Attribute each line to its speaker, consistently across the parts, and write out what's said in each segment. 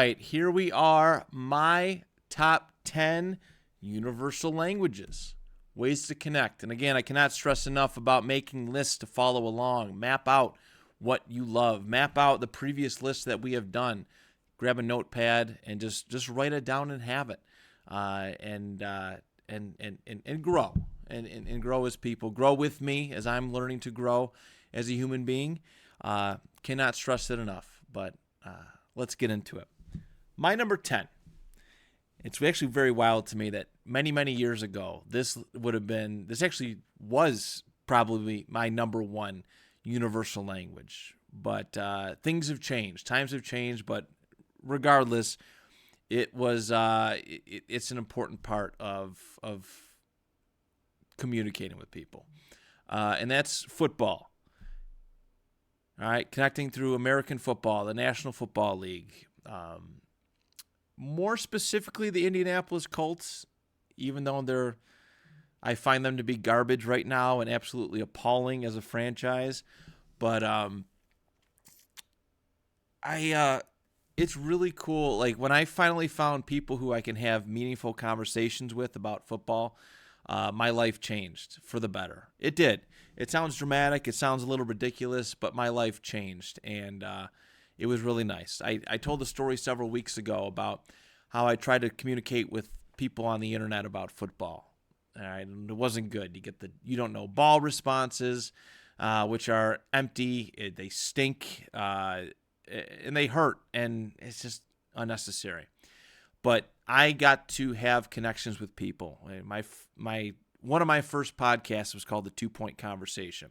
Speaker 1: right, here we are, my top 10 universal languages, ways to connect. And again, I cannot stress enough about making lists to follow along. Map out what you love. Map out the previous lists that we have done. Grab a notepad and just write it down and have it, and grow and grow as people. Grow with me as I'm learning to grow as a human being. Cannot stress it enough. But let's get into it. My number 10. It's actually very wild to me that many years ago, this actually was probably my number one universal language. But things have changed. Times have changed. But regardless, it was it's an important part of communicating with people. And that's football. All right, connecting through American football, the National Football League. More specifically, the Indianapolis Colts, even though I find them to be garbage right now and absolutely appalling as a franchise. But it's really cool. Like when I finally found people who I can have meaningful conversations with about football, my life changed for the better. It did. It sounds dramatic. It sounds a little ridiculous, but my life changed, and it was really nice. I told the story several weeks ago about how I tried to communicate with people on the internet about football. All right, and it wasn't good. You get you don't know ball responses, which are empty. They stink, and they hurt, and it's just unnecessary. But I got to have connections with people. One of my first podcasts was called The 2-Point Conversation.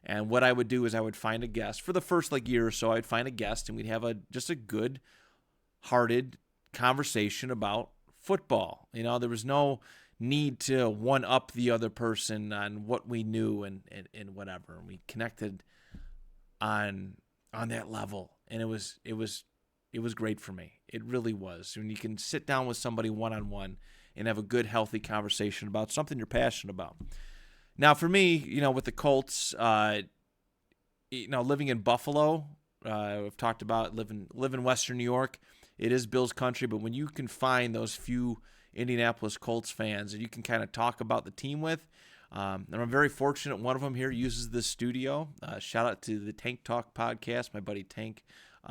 Speaker 1: And what I would do is I would find a guest. For the first year or so, I'd find a guest, and we'd have just a good-hearted conversation about football. There was no need to one-up the other person on what we knew and whatever. And we connected on that level, and it was great for me. It really was. When you can sit down with somebody one-on-one and have a good, healthy conversation about something you're passionate about. Now, for me, with the Colts, living in Buffalo, I've talked about live in Western New York. It is Bills country, but when you can find those few Indianapolis Colts fans that you can kind of talk about the team with, and I'm very fortunate. One of them here uses this studio. Shout out to the Tank Talk podcast, my buddy Tank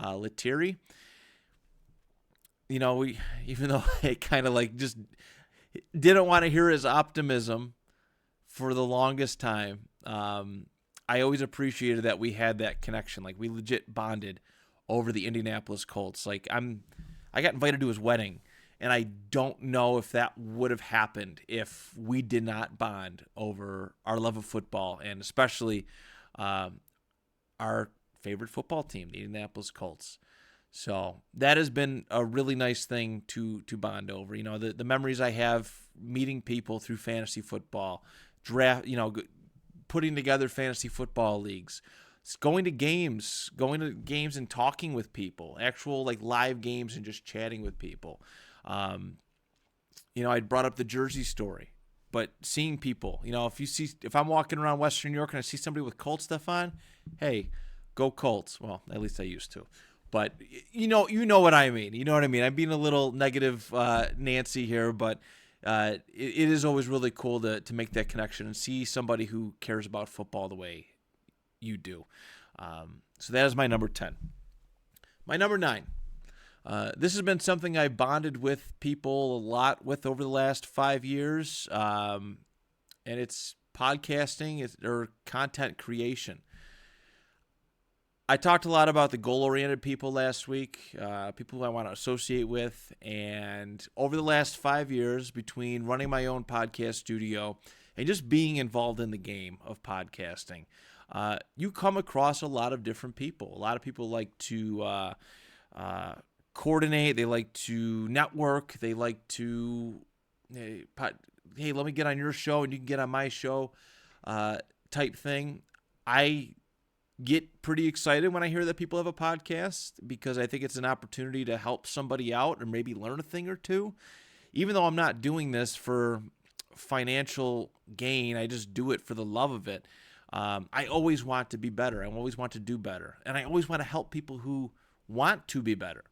Speaker 1: Lettieri. Even though I kind of just didn't want to hear his optimism for the longest time, I always appreciated that we had that connection. We legit bonded over the Indianapolis Colts. I got invited to his wedding, and I don't know if that would have happened if we did not bond over our love of football, and especially our favorite football team, the Indianapolis Colts. So that has been a really nice thing to bond over. The memories I have meeting people through fantasy football, draft, putting together fantasy football leagues, going to games and talking with people, actual live games and just chatting with people. I brought up the jersey story, but seeing people, if I'm walking around Western New York and I see somebody with Colts stuff on, hey, go Colts. Well, at least I used to. But you know what I mean. You know what I mean. I'm being a little negative Nancy here, but it is always really cool to make that connection and see somebody who cares about football the way you do. So that is my number 10. My number 9. This has been something I bonded with people a lot with over the last 5 years, and it's podcasting or content creation. I talked a lot about the goal-oriented people last week, people who I want to associate with, and over the last 5 years, between running my own podcast studio and just being involved in the game of podcasting, you come across a lot of different people. A lot of people like to coordinate. They like to network. They like to, hey, let me get on your show and you can get on my show type thing. I get pretty excited when I hear that people have a podcast because I think it's an opportunity to help somebody out or maybe learn a thing or two. Even though I'm not doing this for financial gain, I just do it for the love of it. I always want to be better. I always want to do better. And I always want to help people who want to be better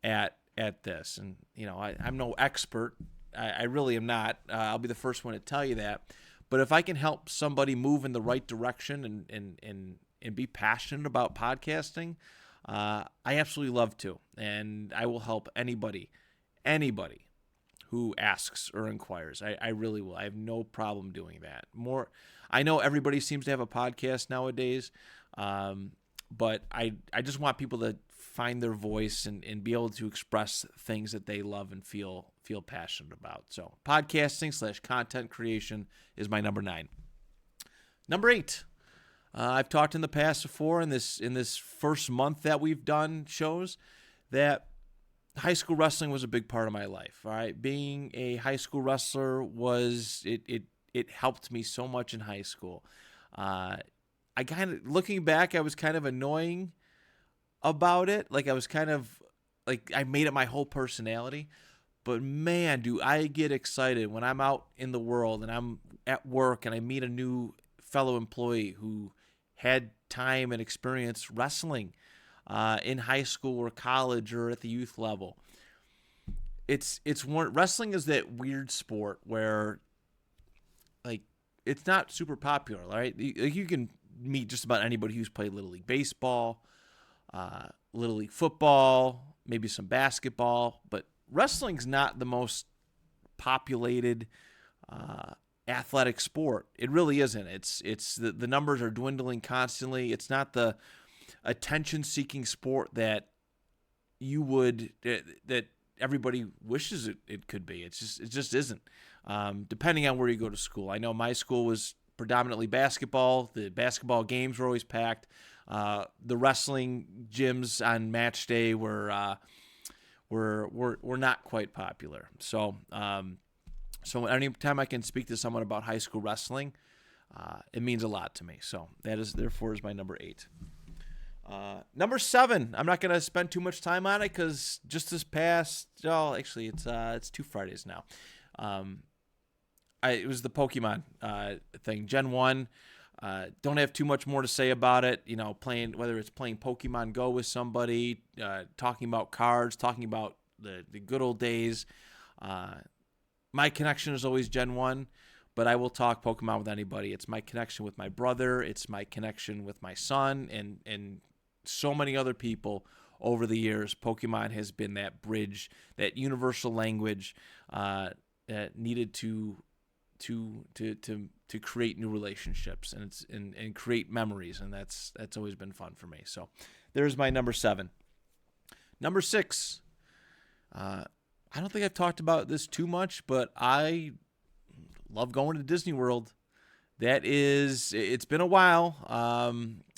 Speaker 1: at at this. And, I'm no expert. I really am not. I'll be the first one to tell you that. But if I can help somebody move in the right direction and be passionate about podcasting, I absolutely love to. And I will help anybody who asks or inquires. I really will. I have no problem doing that. I know everybody seems to have a podcast nowadays, but I just want people to find their voice and be able to express things that they love and feel passionate about. So podcasting / content creation is my number 9. Number 8. I've talked in the past before in this first month that we've done shows that high school wrestling was a big part of my life. All right, being a high school wrestler it helped me so much in high school. I kind of, looking back, I was kind of annoying about it. Like I was kind of like I made it my whole personality. But man, do I get excited when I'm out in the world and I'm at work and I meet a new fellow employee who had time and experience wrestling in high school or college or at the youth level. Wrestling is that weird sport where like it's not super popular, right? You can meet just about anybody who's played Little League baseball, Little League football, maybe some basketball, but wrestling's not the most populated athletic sport. It really isn't. It's the numbers are dwindling constantly. It's not the attention-seeking sport that that everybody wishes it could be. It just isn't. Depending on where you go to school. I know my school was predominantly basketball. The basketball games were always packed. The wrestling gyms on match day were not quite popular. So anytime I can speak to someone about high school wrestling, it means a lot to me. So that is therefore is my number 8. Number 7. I'm not going to spend too much time on it because just this past, actually it's 2 Fridays now. It was the Pokemon thing, Gen 1. Don't have too much more to say about it. Whether it's playing Pokemon Go with somebody, talking about cards, talking about the good old days. My connection is always Gen 1, but I will talk Pokemon with anybody. It's my connection with my brother. It's my connection with my son and so many other people over the years. Pokemon has been that bridge, that universal language that needed to create new relationships and create memories, and that's always been fun for me. So there's my number 7. Number 6. I don't think I've talked about this too much, but I love going to Disney World. It's been a while.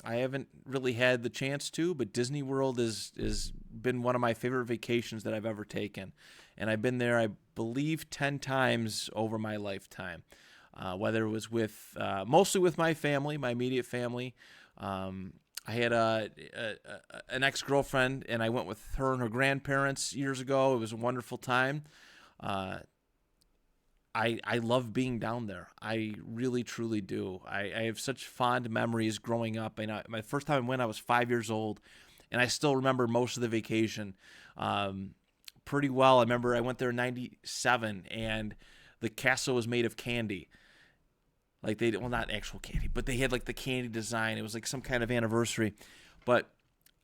Speaker 1: I haven't really had the chance to, but Disney World is been one of my favorite vacations that I've ever taken. And I've been there, I believe, 10 times over my lifetime, whether it was mostly with my family, my immediate family. I had an ex-girlfriend, and I went with her and her grandparents years ago. It was a wonderful time. I love being down there. I really, truly do. I have such fond memories growing up. And my first time I went, I was 5 years old, and I still remember most of the vacation pretty well. I remember I went there in 97, and the castle was made of candy. Like not actual candy, but they had like the candy design. It was like some kind of anniversary. But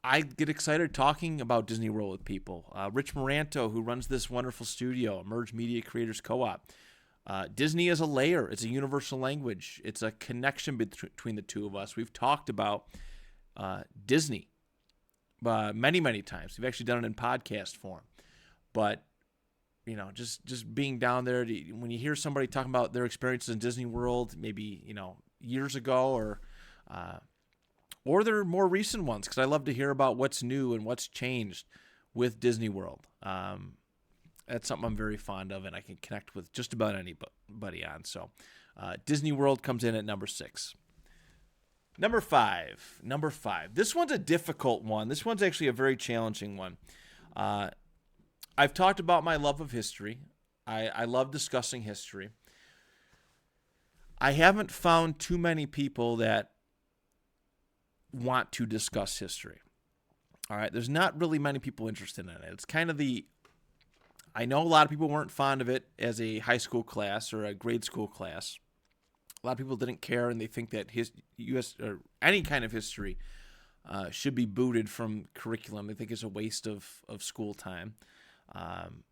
Speaker 1: I get excited talking about Disney World with people. Rich Moranto, who runs this wonderful studio, Emerge Media Creators Co-op. Disney is a layer. It's a universal language. It's a connection between the two of us. We've talked about Disney many, many times. We've actually done it in podcast form. But just being down there, when you hear somebody talking about their experiences in Disney World, maybe, years ago or their more recent ones, because I love to hear about what's new and what's changed with Disney World. That's something I'm very fond of, and I can connect with just about anybody on. So Disney World comes in at number 6. Number 5. This one's a difficult one. This one's actually a very challenging one. I've talked about my love of history. I love discussing history. I haven't found too many people that want to discuss history. All right, there's not really many people interested in it. It's kind of the I know a lot of people weren't fond of it as a high school class or a grade school class. A lot of people didn't care, and they think that U.S. or any kind of history should be booted from curriculum. They think it's a waste of school time. Um,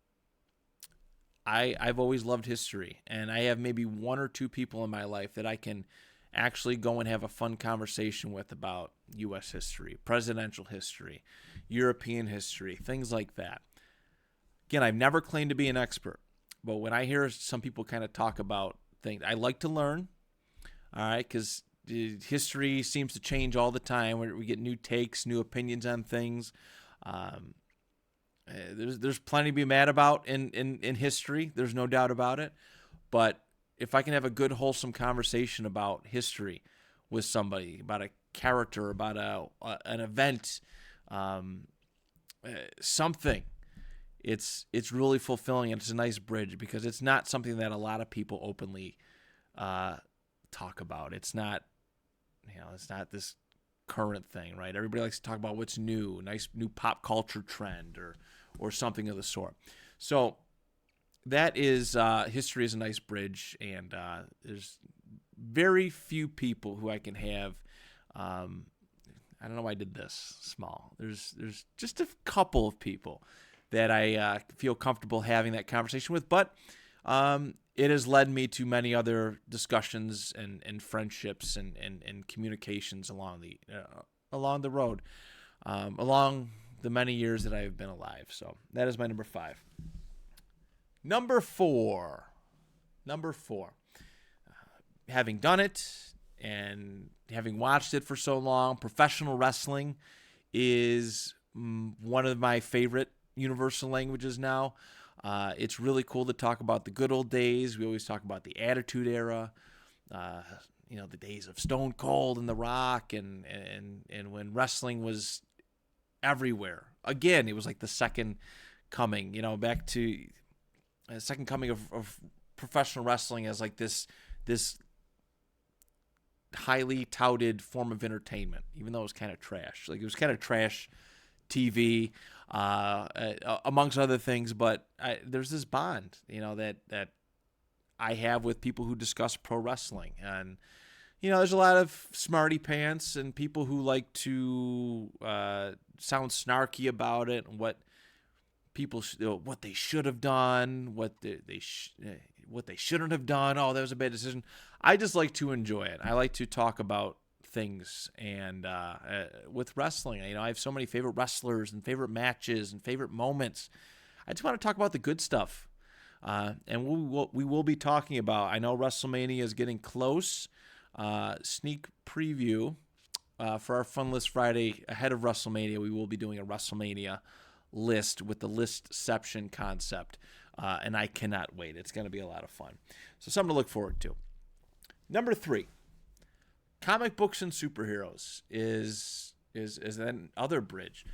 Speaker 1: I've always loved history, and I have maybe one or two people in my life that I can actually go and have a fun conversation with about U.S. history, presidential history, European history, things like that. Again, I've never claimed to be an expert, but when I hear some people kind of talk about things, I like to learn, all right, because history seems to change all the time. We get new takes, new opinions on things. Um, there's plenty to be mad about in history. There's no doubt about it. But if I can have a good, wholesome conversation about history with somebody, about a character, about an event, something, it's really fulfilling, and it's a nice bridge because it's not something that a lot of people openly talk about. It's not, it's not this current thing, right? Everybody likes to talk about what's new, nice new pop culture trend or something of the sort. So that is history is a nice bridge, and there's very few people who I can have. I don't know why I did this small. There's just a couple of people that I feel comfortable having that conversation with, but it has led me to many other discussions and friendships and communications along the road, along the many years that I have been alive. So that is my number 5. Number four. Having done it and having watched it for so long, professional wrestling is one of my favorite universal languages now. It's really cool to talk about the good old days. We always talk about the Attitude Era, the days of Stone Cold and The Rock, and when wrestling was everywhere. Again, it was like the second coming, back to second coming of professional wrestling as like this highly touted form of entertainment, even though it was kind of trash. Like, it was kind of trash TV, amongst other things. But there's this bond, that I have with people who discuss pro wrestling. And, there's a lot of smarty pants and people who like to sound snarky about it, and what people what they should have done, what they shouldn't have done. Oh, that was a bad decision. I just like to enjoy it. I like to talk about things, and with wrestling, I have so many favorite wrestlers and favorite matches and favorite moments. I just want to talk about the good stuff, and we will be talking about. I know WrestleMania is getting close. Sneak preview for our Fun List Friday ahead of WrestleMania. We will be doing a WrestleMania list with the listception concept, and I cannot wait. It's going to be a lot of fun. So something to look forward to. Number 3, comic books and superheroes is another bridge.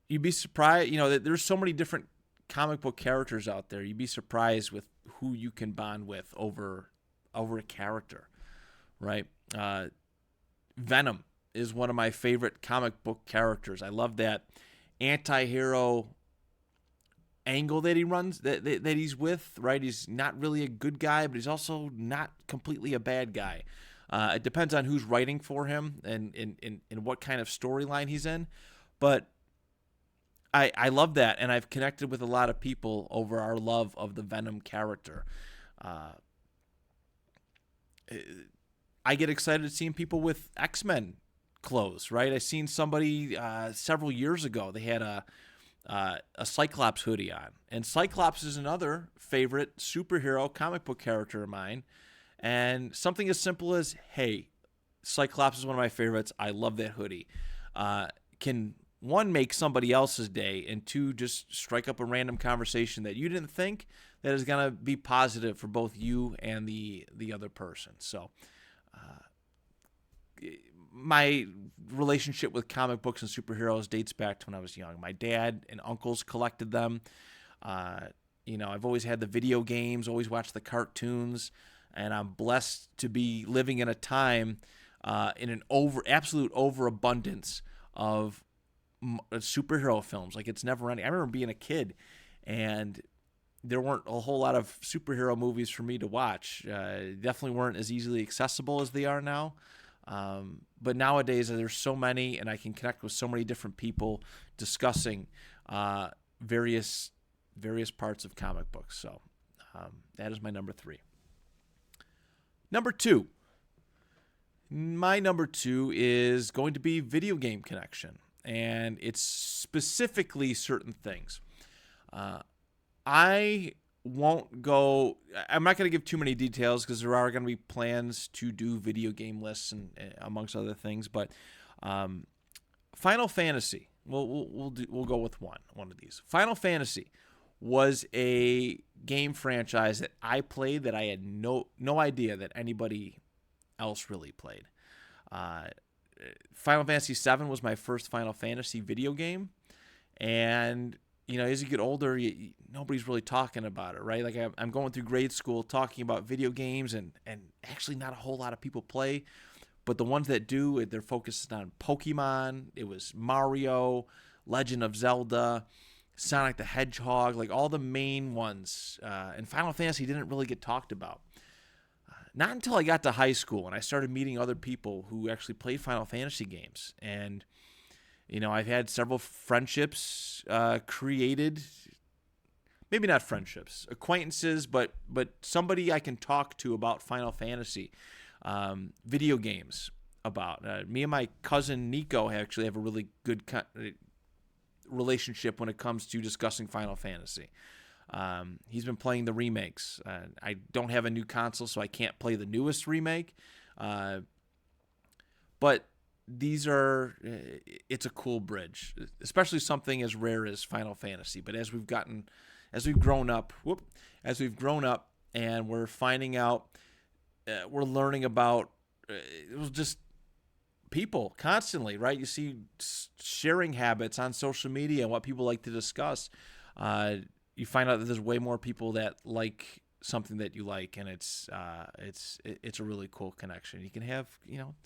Speaker 1: You'd be surprised, that there's so many different comic book characters out there. You'd be surprised with who you can bond with over a character, right? Venom is one of my favorite comic book characters. I love that anti-hero angle that he runs, that he's with, right? He's not really a good guy, but he's also not completely a bad guy. It depends on who's writing for him and what kind of storyline he's in. But I love that, and I've connected with a lot of people over our love of the Venom character. I get excited seeing people with X-Men clothes, right? I seen somebody several years ago. They had a Cyclops hoodie on, and Cyclops is another favorite superhero comic book character of mine. And something as simple as, hey, Cyclops is one of my favorites. I love that hoodie. Can one, make somebody else's day, and two, just strike up a random conversation that you didn't think that is going to be positive for both you and the other person. So my relationship with comic books and superheroes dates back to when I was young. My dad and uncles collected them. I've always had the video games, always watched the cartoons, and I'm blessed to be living in a time in an absolute overabundance of superhero films. Like, it's never ending. I remember being a kid, and there weren't a whole lot of superhero movies for me to watch. Definitely weren't as easily accessible as they are now. But nowadays, there's so many, and I can connect with so many different people discussing various parts of comic books. So that is my number 3. Number 2. My number 2 is going to be video game connection, and it's specifically certain things. I'm not going to give too many details because there are going to be plans to do video game lists and amongst other things. But Final Fantasy, we'll go with one of these. Final Fantasy was a game franchise that I played that I had no idea that anybody else really played. Final Fantasy VII was my first Final Fantasy video game, and as you get older, nobody's really talking about it, right? Like, I'm going through grade school talking about video games, and actually not a whole lot of people play, but the ones that do, they're focused on Pokemon. It was Mario, Legend of Zelda, Sonic the Hedgehog, like all the main ones. And Final Fantasy didn't really get talked about. Not until I got to high school and I started meeting other people who actually played Final Fantasy games. And, I've had several friendships created. Maybe not friendships, acquaintances, but somebody I can talk to about Final Fantasy, video games about. Me and my cousin Nico actually have a really good relationship when it comes to discussing Final Fantasy. He's been playing the remakes. I don't have a new console, so I can't play the newest remake. But it's a cool bridge, especially something as rare as Final Fantasy. But as we've grown up, and we're finding out, we're learning about, it was just people constantly, right? You see sharing habits on social media and what people like to discuss. You find out that there's way more people that like something that you like, and it's a really cool connection. You can have,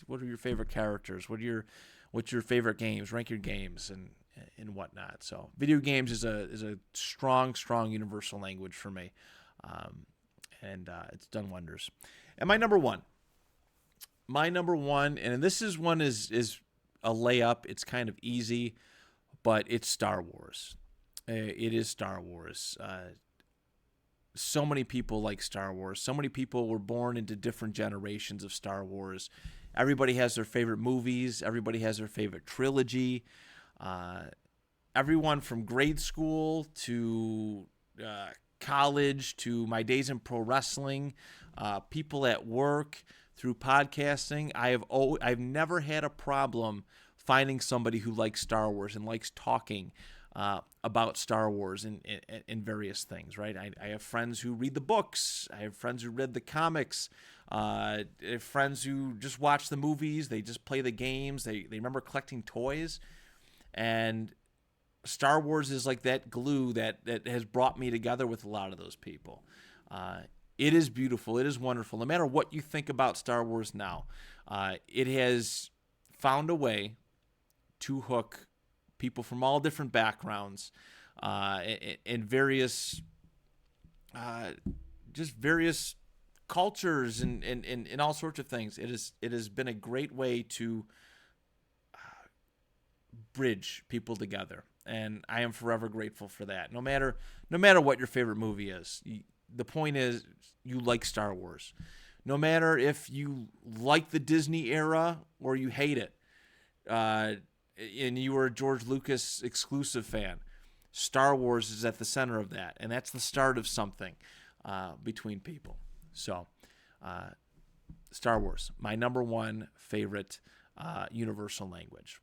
Speaker 1: what are your favorite characters? What's your favorite games? Rank your games and whatnot. So video games is a strong universal language for me, and it's done wonders. And my number one, and this is one is a layup. It's kind of easy, but it's Star Wars. It is Star Wars. So many people like Star Wars. So many people were born into different generations of Star Wars. Everybody has their favorite movies. Everybody has their favorite trilogy. Everyone from grade school to college to my days in pro wrestling, people at work, through podcasting. I've never had a problem finding somebody who likes Star Wars and likes talking about Star Wars and various things, right? I have friends who read the books. I have friends who read the comics. I have friends who just watch the movies. They just play the games. They remember collecting toys. And Star Wars is like that glue that has brought me together with a lot of those people. It is beautiful. It is wonderful. No matter what you think about Star Wars now, it has found a way to hook people from all different backgrounds and various cultures and all sorts of things. It has been a great way to bridge people together, and I am forever grateful for that. No matter what your favorite movie is, the point is you like Star Wars. No matter if you like the Disney era or you hate it, and you were a George Lucas exclusive fan, Star Wars is at the center of that, and that's the start of something between people. So, Star Wars, my number one favorite universal language.